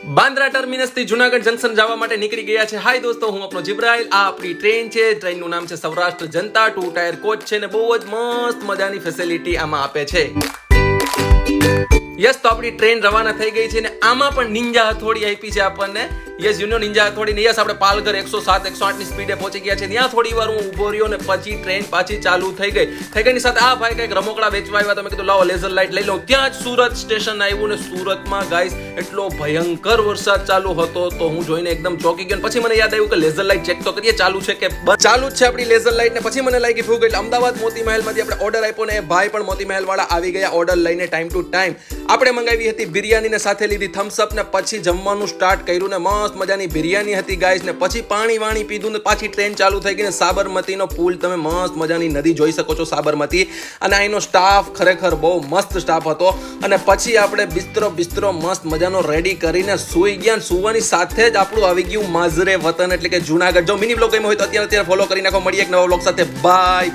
Bandra ટર્મિનસથી Junagadh junction જવા માટે નીકળી ગયા છે. હાય દોસ્તો, હું આપણો જિબ્રાઇલ. આ આપણી ટ્રેન છે. ટ્રેનનું નામ છે સૌરાષ્ટ્ર જનતા. 2 ટાયર કોચ છે ને બહુ જ મસ્ત મજાની ફેસિલિટી આમાં આપે છે. યસ, તો આપણી ટ્રેન રવાના થઈ ગઈ છે ને આમાં પણ નિંજા હથોડી આપી છે આપણને. યસ, યુનો નિંજા હથોડી ને યસ, આપણે પાલઘર 107 108 ની સ્પીડે પહોંચી ગયા છે. ત્યાં થોડી વાર હું ઊભો રહ્યો ને પછી ટ્રેન પાછી ચાલુ થઈ ગઈ ની સાથે આ ભાઈ કંઈક રમકડા વેચવા આવ્યા. તમે કીધું લાવો લેઝર લાઇટ લઈ લો. ત્યાં જ સુરત સ્ટેશન આવ્યું ને સુરતમાં ગાઈસ એટલો ભયંકર વરસાદ ચાલુ હતો તો હું જોઈને એકદમ ચોંકી ગયો. પછી મને યાદ આવ્યું કે લેઝર લાઇટ ચેક તો કરીએ ચાલુ છે કે બંધ. ચાલુ જ છે આપણી લેઝર લાઇટ ને પછી મને લાગી ફૂગ. એટલે અમદાવાદ મોતી મહેલમાંથી આપણે ઓર્ડર આપ્યો ને એ ભાઈ પણ મોતી મહેલ વાળા આવી ગયા ઓર્ડર લઈને ટાઈમ ટુ ટાઈમ. આપણે મંગાવી હતી બિરયાની ને સાથે લીધી થમ્સ અપ ને પછી જમવાનું સ્ટાર્ટ કર્યું ને મસ્ત મજાની બિરયાની હતી ગાઈસ ને પછી પાણી વાણી પીધું ને પાછી ટ્રેન ચાલુ થઈ ગઈ ને સાબરમતીનો પુલ તમે મસ્ત મજાની નદી જોઈ શકો છો સાબરમતી. અને અહીંનો સ્ટાફ ખરેખર બહુ મસ્ત સ્ટાફ હતો. અને પછી આપણે બિસ્તરો મસ્ત મજાનો રેડી કરીને સૂઈ ગયા. સુવાની સાથે જ આપણું આવી ગયું માઝરે વતન એટલે કે જુનાગઢ. જો મિની બ્લોગ ગમ્યો હોય તો અત્યારે ફોલો કરી નાખો. મળીએ એક નવા બ્લોગ સાથે. બાય.